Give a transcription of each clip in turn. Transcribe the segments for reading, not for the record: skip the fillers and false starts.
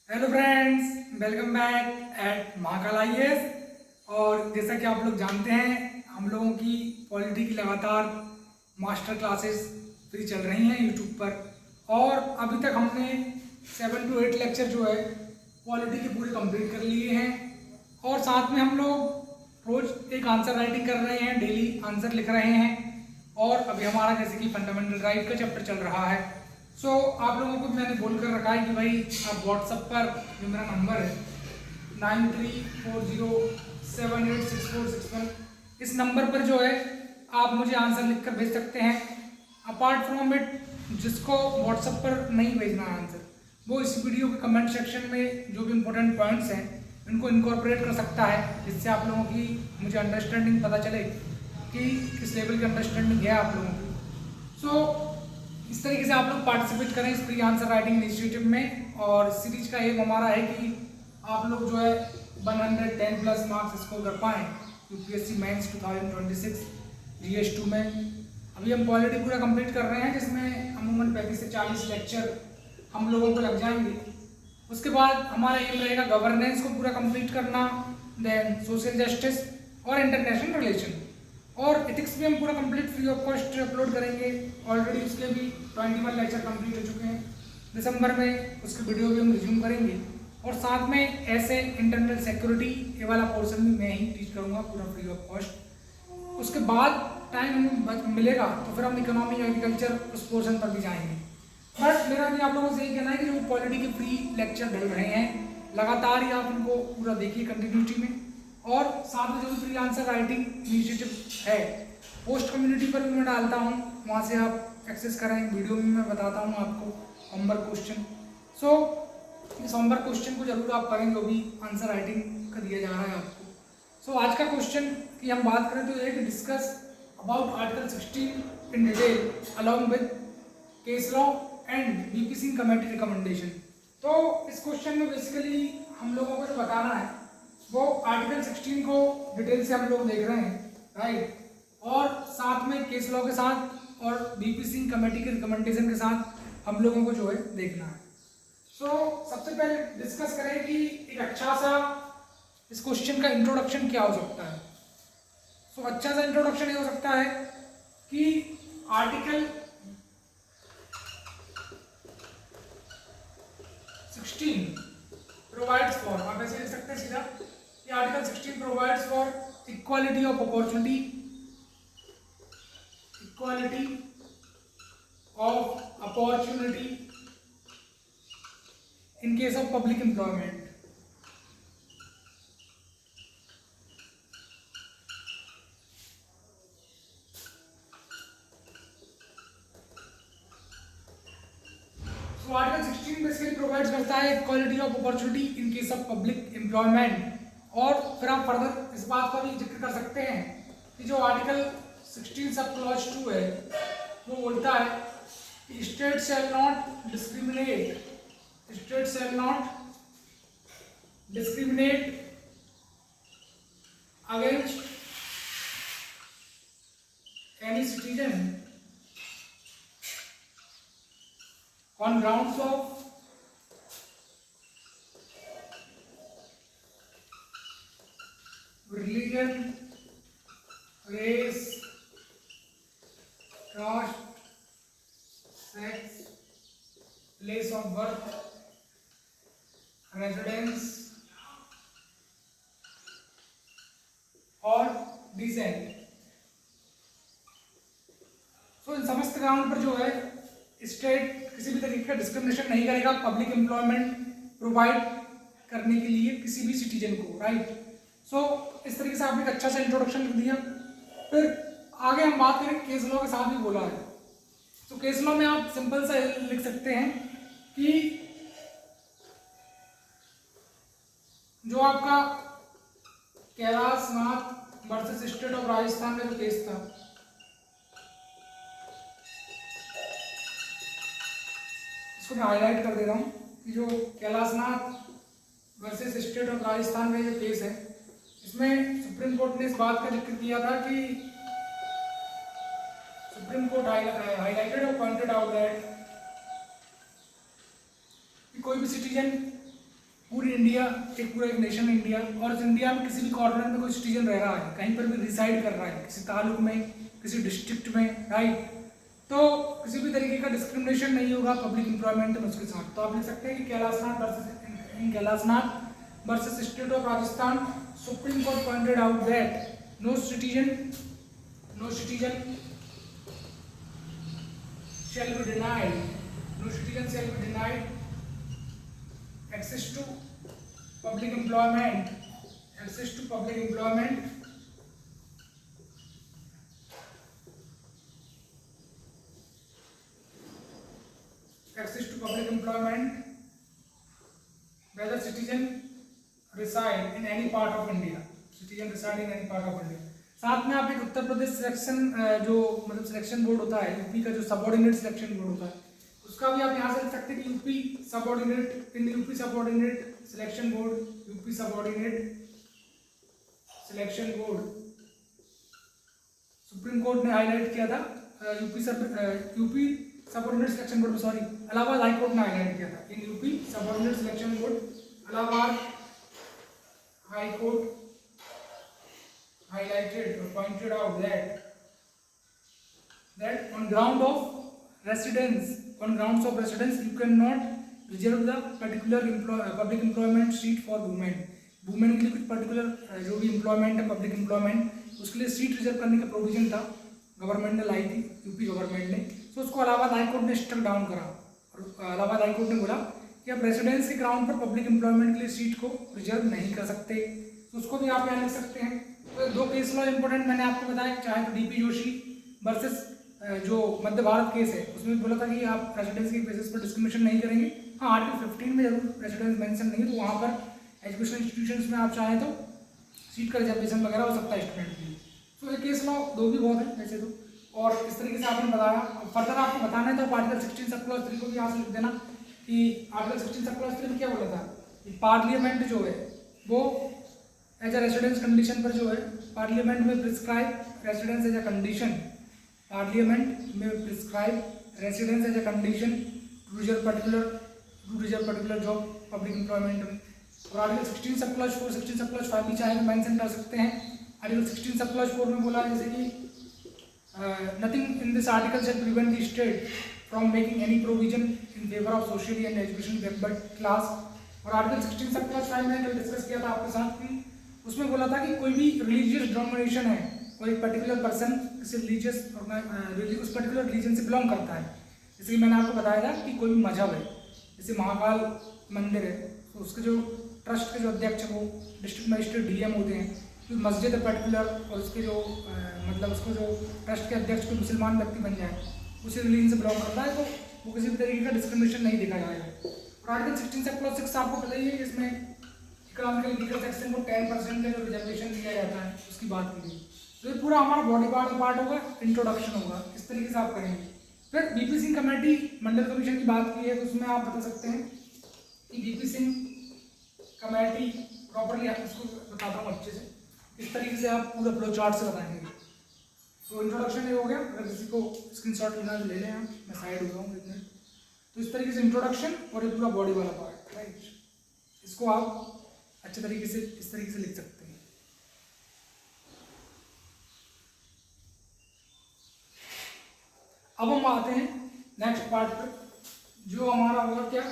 Hello friends, welcome back at Mahakal IAS. और जैसा कि आप लोग जानते हैं, हम लोगों की पॉलिटी की लगातार मास्टर क्लासेस फ्री चल रही हैं यूट्यूब पर। और अभी तक हमने 7 to 8 लेक्चर जो है पॉलिटी के पूरे कंप्लीट कर लिए हैं। और साथ में हम लोग रोज एक आंसर राइटिंग कर रहे हैं, डेली आंसर लिख रहे हैं। और अभी हमारा जैसे कि फंडामेंटल राइट का चैप्टर चल रहा है। आप लोगों को मैंने बोल कर रखा है कि भाई आप व्हाट्सएप पर, जो मेरा नंबर है 9340786461, इस नंबर पर जो है आप मुझे आंसर लिखकर भेज सकते हैं। अपार्ट फ्रॉम इट, जिसको व्हाट्सएप पर नहीं भेजना है आंसर, वो इस वीडियो के कमेंट सेक्शन में जो भी इंपॉर्टेंट पॉइंट्स हैं इनको इनकॉर्पोरेट कर सकता है, जिससे आप लोगों की मुझे अंडरस्टैंडिंग पता चले कि किस लेवल की अंडरस्टैंडिंग है आप लोगों की। इस तरीके से आप लोग पार्टिसिपेट करें इस फ्री आंसर राइटिंग इनिशिएटिव में। और सीरीज का एम हमारा है कि आप लोग जो है 110 प्लस मार्क्स स्कोर कर पाएँ यूपीएससी मेंस 2026 GS2 में। अभी हम पॉलिटी पूरा कंप्लीट कर रहे हैं, जिसमें अमूमन 35 से 40 लेक्चर हम लोगों को लग जाएंगे। उसके बाद हमारा एम रहेगा गवर्नेंस को पूरा कंप्लीट करना, देन सोशल जस्टिस और इंटरनेशनल रिलेशन। और एथिक्स भी हम पूरा complete free of cost upload करेंगे। ऑलरेडी उसके भी 21 लेक्चर कंप्लीट हो चुके हैं। दिसंबर में उसकी वीडियो भी हम रिज्यूम करेंगे। और साथ में ऐसे इंटरनल सिक्योरिटी ये वाला पोर्शन भी मैं ही टीच करूँगा पूरा फ्री ऑफ कॉस्ट। उसके बाद टाइम हमें मिलेगा तो फिर हम इकोनॉमी एग्रीकल्चर उस पोर्शन पर भी जाएंगे। बट मेरा भी आप लोगों से यही कहना है कि जो पॉलिटी के फ्री लेक्चर डल रहे हैं लगातार ही आप उनको पूरा देखिए कंटिन्यूटी में। और साथ में जो भी फ्री आंसर राइटिंग इनिशिएटिव है पोस्ट कम्युनिटी पर भी मैं डालता हूँ, वहाँ से आप एक्सेस करें। वीडियो में मैं बताता हूँ आपको होमवर्क क्वेश्चन। इस होमवर्क क्वेश्चन को जरूर आप करें जो भी आंसर राइटिंग का दिया जा रहा है आपको। आज का क्वेश्चन की हम बात करें तो एक discuss about article 16 in detail along with case law and VP Singh committee recommendation. तो इस क्वेश्चन में बेसिकली हम लोगों को जो बताना है वो आर्टिकल 16 को डिटेल से हम लोग देख रहे हैं, राइट। और साथ में केस लॉ के साथ और बीपी सिंह कमेटी के रिकमेंडेशन के साथ हम लोगों को जो है देखना है। सबसे पहले डिस्कस करें कि एक अच्छा सा इस क्वेश्चन का इंट्रोडक्शन क्या हो सकता है। अच्छा सा इंट्रोडक्शन ये हो सकता है कि आर्टिकल 16 प्रोवाइड्स फॉर, आप ऐसे लिख सकते हैं सीधा कि article 16 provides for equality of opportunity, equality of opportunity in case of public employment। Article 16 basically provides करता है equality of opportunity in case of public employment. और फिर आप फर्दर इस बात का भी जिक्र कर सकते हैं कि जो आर्टिकल 16 सब क्लॉज 2 है वो बोलता है कि state shall not discriminate, state shall not discriminate against any citizen on grounds of religion, race, caste, sex, place of birth, residence और डिसेंट। इन समस्त ग्राउंड पर जो है स्टेट किसी भी तरीके का डिस्क्रिमिनेशन नहीं करेगा पब्लिक एम्प्लॉयमेंट प्रोवाइड करने के लिए किसी भी सिटीजन को, राइट। इस तरीके से आपने एक अच्छा सा इंट्रोडक्शन लिख दिया। फिर आगे हम बात करें केस लॉ के साथ भी बोला है। केस लॉ में आप सिंपल सा लिख सकते हैं कि जो आपका Kailashnath versus State of Rajasthan में जो केस था, इसको मैं हाईलाइट कर दे रहा हूं कि जो Kailashnath versus State of Rajasthan में जो केस है इसमें सुप्रीम कोर्ट ने इस बात का जिक्र किया था कि सुप्रीम कोर्ट हाईलाइटेड और पॉइंटेड आउट दैट कोई भी सिटीजन पूरी इंडिया, एक पूरा एक नेशन इंडिया, और इस इंडिया में किसी भी कॉर्नर में कोई सिटीजन रह रहा है, कहीं पर भी रिसाइड कर रहा है, किसी ताल्लुक में, किसी डिस्ट्रिक्ट में, राइट, तो किसी भी तरीके का डिस्क्रिमिनेशन नहीं होगा पब्लिक एम्प्लॉयमेंट में उसके साथ। तो आप लिख सकते हैं कि Kailashnath versus State of Rajasthan, Supreme Court pointed out that no citizen shall be denied access to public employment whether citizen reside in any part of India, साथ में आप एक उत्तर प्रदेश सिलेक्शन जो मतलब सिलेक्शन बोर्ड होता है, यूपी का जो सबऑर्डिनेट सिलेक्शन बोर्ड होता है, उसका भी आप यहाँ से लिख सकते हैं कि UP subordinate selection board supreme court ने हाईलाइट किया था, UP subordinate selection board, sorry, Allahabad high court ने हाईलाइट किया था। In UP subordinate selection board, Allahabad high court highlighted or pointed out that on grounds of residence you cannot reserve the particular public employment seat for women के लिए कुछ particular जो भी employment है, public employment, उसके लिए सीट रिजर्व करने का प्रोविजन था, गवर्नमेंट ने लाई थी, यूपी गवर्नमेंट ने। तो उसको इलाहाबाद हाई कोर्ट ने स्ट्रक डाउन करा, और इलाहाबाद हाई कोर्ट ने बोला कि आप रेसिडेंस के ग्राउंड पर पब्लिक एम्प्लॉयमेंट के लिए सीट को रिजर्व नहीं कर सकते। तो उसको भी आप यहाँ लिख सकते हैं। तो दो केस लॉ इंपॉर्टेंट मैंने आपको बताया, चाहे तो डीपी जोशी वर्सेस जो मध्य भारत केस है, उसमें बोला था कि आप रेसिडेंस के बेसिस पर डिस्क्रिमिनेशन नहीं करेंगे। हाँ, आर्टिकल 15 में जरूर रेसिडेंस मेंशन नहीं है, तो वहाँ पर एजुकेशन इंस्टीट्यूशंस में आप चाहें तो सीट का रिजर्वेशन वगैरह हो सकता है स्टूडेंट के लिए। तो ये केस लॉ दो भी बहुत है वैसे तो, और इस तरीके से आपने बताया। फर्दर आपको बताना है तो आर्टिकल 16 सब क्लॉज 3 को भी यहाँ से लिख देना कि आर्टिकल 16 सब क्लॉज 3 में क्या बोला था कि पार्लियामेंट जो है वो एज अ रेसिडेंस कंडीशन पर जो है, पार्लियामेंट में prescribe residence as a condition, to reserve particular job public employment में। और article 16 sub clause 4, 16 sub clause 5 भी चाहे तो मेंशन कर सकते हैं। आर्टिकल 16 सब क्लॉज 4 में बोला जैसे कि nothing in this article shall prevent the state from making any provision in favour of socially and education backward class. और आर्टिकल 16 सब क्लॉज 5 में जो डिस्कस किया था आपके साथ कि उसमें बोला था कि कोई भी रिलीजियस डिनोमिनेशन है, कोई पर्टिकुलर पर्सन किसी रिलीजियस उस पर्टिकुलर रिलीजन से बिलोंग करता है, जैसे कि मैंने आपको बताया था कि कोई भी मजहब है, जैसे महाकाल मंदिर है, तो उसके जो ट्रस्ट के जो अध्यक्ष है वो डिस्ट्रिक्ट मजिस्ट्रेट डीएम होते हैं। तो मस्जिद है पर्टिकुलर, और उसके जो मतलब उसको जो ट्रस्ट के अध्यक्ष कोई मुसलमान व्यक्ति बन जाए, उसी रिलीजन से बिलोंग करता है, तो वो किसी भी तरीके का डिस्क्रिमिनेशन नहीं देखा जाएगा। और आर्टिकल 16 सब क्लॉज 6 आपको पता ही है, इसमें इकोनॉमिकल वीकर सेक्शन को 10% का जो रिजर्वेशन दिया जाता है उसकी बात की गई। तो ये पूरा हमारा बॉडी पार्ट होगा, इंट्रोडक्शन होगा, इस तरीके से आप करेंगे। फिर बीपी सिंह कमेटी मंडल कमीशन की बात की है, तो उसमें आप बता सकते हैं कि बीपी सिंह कमेटी प्रॉपरली, आप इसको बताता हूँ अच्छे से, इस तरीके से आप पूरा फ्लो चार्ट से बताएंगे। तो इंट्रोडक्शन ये हो गया, अगर किसी को स्क्रीनशॉट लेना तो ले लें आप, मैं साइड हो जाऊँ इतने। तो इस तरीके से इंट्रोडक्शन और ये पूरा बॉडी वाला पार्ट, राइट, इसको आप अच्छे तरीके से इस तरीके से लिख सकते हैं। अब हम आते हैं नेक्स्ट पार्ट पर, जो हमारा होगा क्या,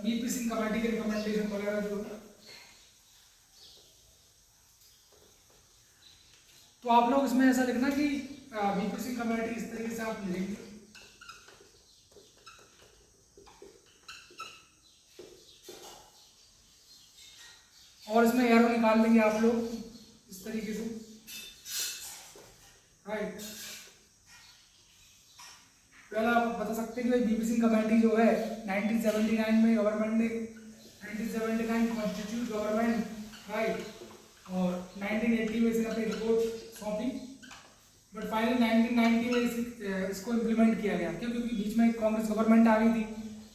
बीपी सिंह कमेटी के रिकमेंडेशन वगैरह जो है। तो आप लोग इसमें ऐसा लिखना कि बीपी सिंह कमेटी इस तरीके से आप लिखेंगे, और इसमें एरो निकाल देंगे आप लोग इस तरीके से, राइट। पहला आप बता सकते हैं कि बीपी सिंह कमेटी जो है 1979 में गवर्नमेंट ने 1979 कॉन्स्टिट्यूट गवर्नमेंट, राइट, और 1980 में इसने अपनी रिपोर्ट सौंपी, बट फाइनली 1990 में इसको इम्प्लीमेंट किया गया, क्योंकि बीच में कांग्रेस गवर्नमेंट आ गई थी।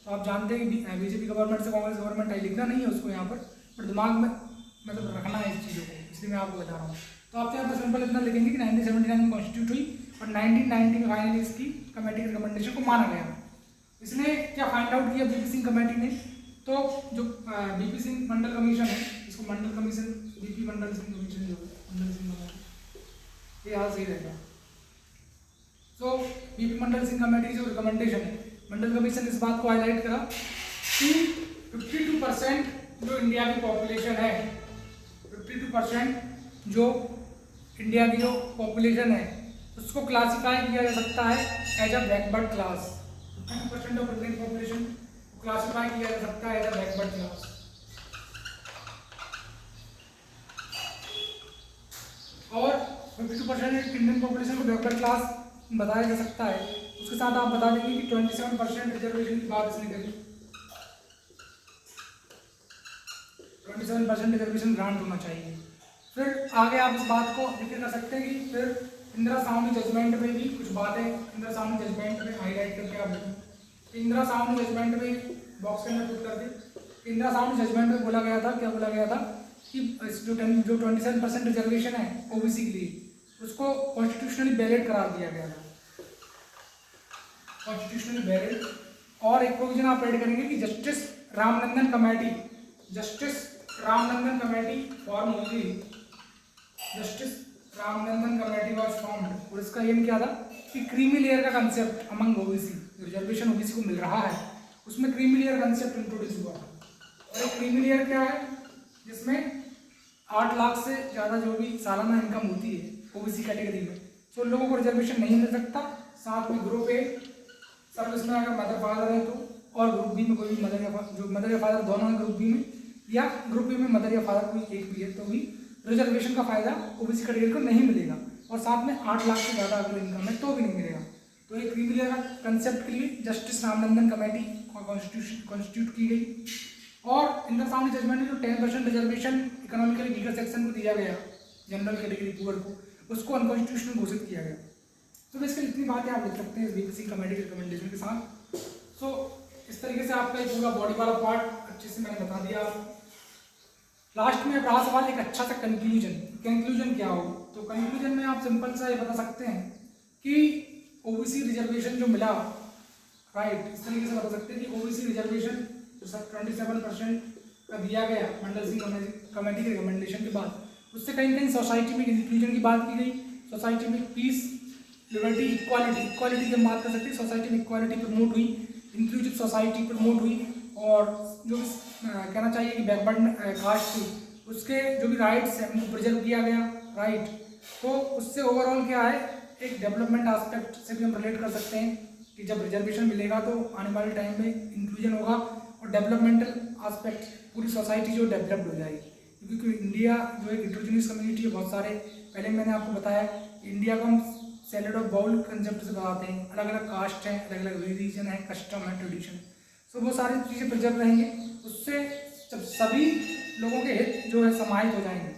तो आप जानते हैं कि बीजेपी गवर्नमेंट से कांग्रेस गवर्नमेंट आई, लिखना नहीं है उसको यहाँ पर दिमाग में मतलब रखना है इस चीज़ों को, इसलिए मैं आपको बता रहा हूँ। तो आप यहाँ पर सिंपल इतना लिखेंगे कि 1979 में कॉन्स्टिट्यूट हुई और 1990 में फाइनली इसकी कमेटी के रिकमेंडेशन को माना गया। इसने क्या फाइंड आउट किया बीपी सिंह कमेटी ने, तो तो जो बीपी सिंह मंडल कमीशन है, इसको मंडल कमीशन, बीपी मंडल सिंह कमीशन जो है, मंडल सिंह ये यहाँ सही रहेगा। तो बीपी मंडल सिंह कमेटी जो रिकमेंडेशन है, मंडल कमीशन इस बात को हाईलाइट करा कि 52% जो इंडिया की पॉपुलेशन है, 52% जो इंडिया की जो पॉपुलेशन है उसको क्लासिफाई किया जा सकता है as a backward class. 52% of Indian population classify किया जा सकता है एज अ बैकवर्ड क्लास। और 52% इंडियन पॉपुलेशन को बैकवर्ड क्लास बताया जा सकता है। उसके साथ आप बता देंगे कि 27% रिजर्वेशन की बात इसने करी, 27% रिजर्वेशन ग्रांट होना चाहिए। फिर आगे आप इस बात को जिक्र कर सकते हैं कि फिर इंदिरा साहनी जजमेंट में भी कुछ बातें, इंदिरा साहनी जजमेंट में हाईलाइट करके आप देखें। इंदिरा साहनी जजमेंट में बॉक्स के अंदर पुट कर दे। इंदिरा साहनी जजमेंट में बोला गया था, क्या बोला गया था कि जो 27% रिजर्वेशन है ओबीसी के लिए, उसको कॉन्स्टिट्यूशनली वैलिड करार दिया गया था, कॉन्स्टिट्यूशनली वैलिड। और एक प्रोविजन आप ऐड करेंगे कि justice Ramnandan committee, justice Ramnandan committee form हुई, justice Ramnandan committee was formed. और इसका एम क्या था कि क्रीमी लेयर का concept among OBC, reservation OBC को मिल रहा है उसमें क्रीमी लेयर कंसेप्ट इंट्रोड्यूस हुआ। और एक क्रीमी लेयर क्या है, जिसमें 8 लाख से ज़्यादा जो भी सालाना इनकम होती है ओबीसी कैटेगरी में, तो उन लोगों को रिजर्वेशन नहीं मिल सकता। साथ में ग्रुप ए सर्विस में अगर मदर फादर है तो, और ग्रुप बी में कोई भी मदर या जो मदर या फादर दोनों है ग्रुप बी में, या ग्रुप ए में मदर या फादर कोई एक भी है, तो भी रिजर्वेशन का फायदा ओबीसी कैटेगरी को नहीं मिलेगा। और साथ में 8 लाख से ज़्यादा अगर इनकम है तो भी नहीं मिलेगा। तो एक क्रीमी लेयर का कंसेप्ट के लिए जस्टिस रामनंदन कमेटी कॉन्स्टिट्यूट की गई। और इंदिरा साहनी जजमेंट में जो 10% रिजर्वेशन इकोनॉमिकली वीकर सेक्शन को दिया गया, जनरल कैटेगरी पुअर को, उसको अनकॉन्स्टिट्यूशनल घोषित किया गया। तो बेसिकली इतनी बातें आप लिख सकते हैं इस बीपी सिंह कमेटी के रिकमेंडेशन के साथ। सो इस तरीके से आपका एक पूरा बॉडी वाला पार्ट अच्छे से मैंने बता दिया। लास्ट में रहा सवाल एक अच्छा सा कंक्लूजन क्या हो, तो कंक्लूजन में आप सिंपल सा ये बता सकते हैं कि ओबीसी रिजर्वेशन जो मिला, राइट, इस तरीके से बता सकते हैं कि ओबीसी रिजर्वेशन जो 27% का दिया गया मंडल सिंह कमेटी के रिकमेंडेशन के बाद, उससे कहीं कहीं सोसाइटी में इंक्लूजन की बात की गई। सोसाइटी में पीस, लिबर्टी, इक्वालिटी की हम बात कर सकते हैं। सोसाइटी में इक्वालिटी प्रमोट हुई, इंक्लूसिव सोसाइटी प्रमोट हुई। और जो भी कहना चाहिए कि बैकवर्ड कास्ट थी उसके जो भी राइट्स हैं उनको प्रिजर्व किया गया, राइट। तो उससे ओवरऑल क्या है, एक डेवलपमेंट एस्पेक्ट से भी हम रिलेट कर सकते हैं कि जब रिजर्वेशन मिलेगा तो आने वाले टाइम में इंक्लूजन होगा और डेवलपमेंटल एस्पेक्ट, पूरी सोसाइटी जो डेवलप्ड हो जाएगी। क्योंकि इंडिया जो एक हिट्रोजेनियस कम्युनिटी है, बहुत सारे, पहले मैंने आपको बताया इंडिया को हम सैलेड ऑफ बाउल कंसेप्ट से बताते हैं, अलग अलग कास्ट हैं, अलग अलग रिलीजन है, कस्टम है, ट्रेडिशन। सो वो सारी चीज़ें प्रिजर्व रहेंगे, उससे जब सभी लोगों के हित जो है समाहित हो जाएंगे।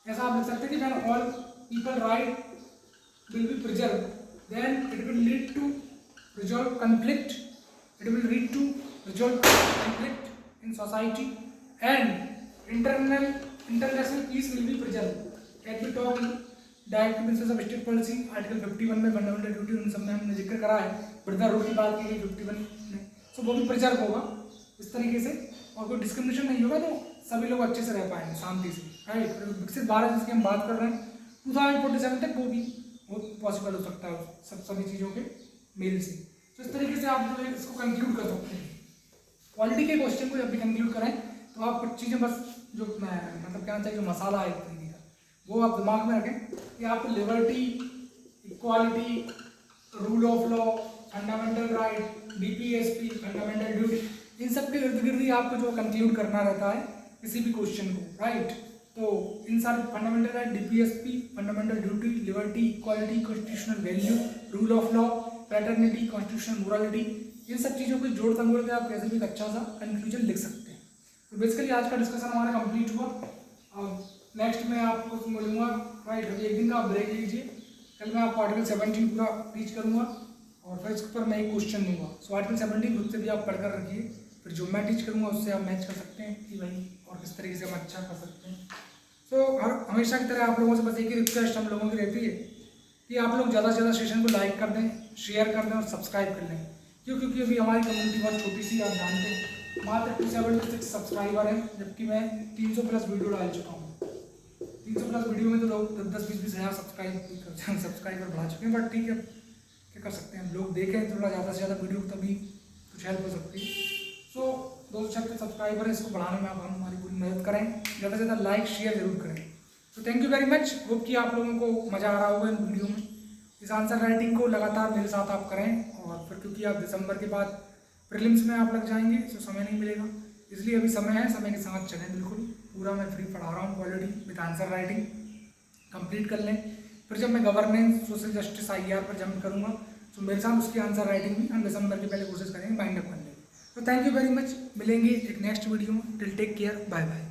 ऐसा आप लिख सकते हैं कि when all people right will be preserve, then it will lead to resolve conflict, it will lead to resolve conflict in society and international peace will be preserved. Can we talk direct basis of state policy, article 51 में fundamental duty उन सब में हमने जिक्र करा है, brotherhood की बात की गई 51 में, सो वो भी प्रिजर्व होगा इस तरीके से। और कोई डिस्क्रिमिनेशन नहीं होगा तो सभी लोग अच्छे से रह पाएंगे शांति से, राइट। विकसित भारत जिसकी हम बात कर रहे हैं 2047 तक, वो भी बहुत पॉसिबल हो सकता है सभी चीज़ों के मेल से। तो इस तरीके से आप जो है इसको कंक्लूड कर सकते हैं। क्वालिटी के क्वेश्चन को जब भी कंक्लूड करें तो आप कुछ चीज़ें बस जो मतलब कहना चाहिए जो मसाला है एक तरीके का, वो आप दिमाग में रखें कि आपको liberty, equality, rule of law, fundamental right, DPSP, fundamental duty, इन सब के इर्द गिर्द ही आपको जो कंक्लूड करना रहता है किसी भी क्वेश्चन को, राइट। तो इन सारे fundamental right, DPSP, fundamental duty, liberty, equality, constitutional value, rule of law, paternity, constitutional morality, इन सब चीज़ों को जोड़ तंगोड़ के आप कैसे भी एक अच्छा सा कंक्लूजन लिख सकते हैं। तो बेसिकली आज का डिस्कशन हमारा कंप्लीट हुआ। अब नेक्स्ट में आपको मिलूंगा, राइट। अभी एक दिन का आप ब्रेक लीजिए, कल मैं आपको आर्टिकल 17 पूरा टीच करूँगा और फिर इसके ऊपर मैं एक क्वेश्चन दूंगा। सो आर्टिकल 17 खुद से भी आप पढ़कर रखिए, फिर जो मैं टीच करूँगा उससे आप मैच कर सकते हैं कि भाई और किस तरीके से हम अच्छा कर सकते हैं। सो हमेशा की तरह आप लोगों से बस एक ही रिक्वेस्ट हम लोगों की रहती है कि आप लोग ज़्यादा से ज़्यादा सेशन को लाइक कर दें, शेयर कर दें और सब्सक्राइब कर लें। क्योंकि अभी हमारी कम्युनिटी बहुत छोटी सी, आप जानते हैं, मात्र 276 सब्सक्राइबर हैं, जबकि मैं 300 प्लस वीडियो डाल चुका हूँ। 300 प्लस वीडियो में तो लोग 10-20 हज़ार सब्सक्राइबर बढ़ा चुके हैं, बट ठीक है, क्या कर सकते हैं, लोग देखें थोड़ा ज़्यादा से ज़्यादा वीडियो, तभी कुछ हेल्प हो सकती है। सो 236 सब्सक्राइबर है, इसको बढ़ाने में आप हमारी पूरी मदद करें, ज़्यादा से ज़्यादा लाइक शेयर जरूर करें। तो thank you very much. Hope कि आप लोगों को मज़ा आ रहा होगा इन वीडियो में। इस आंसर राइटिंग को लगातार मेरे साथ आप करें, और फिर क्योंकि आप दिसंबर के बाद प्रीलिम्स में आप लग जाएंगे तो समय नहीं मिलेगा, इसलिए अभी समय है, समय के साथ चलें। बिल्कुल पूरा मैं फ्री पढ़ा रहा हूँ, quality with answer writing complete कर लें। फिर जब मैं गवर्नेंस, सोशल जस्टिस, IR पर जंप करूँगा तो मेरे साथ उसकी आंसर राइटिंग भी हम दिसंबर के पहले कोशिश करेंगे बाइंड अप करने की। तो थैंक यू वेरी मच। मिलेंगे एक नेक्स्ट वीडियो में। Till take care, bye bye.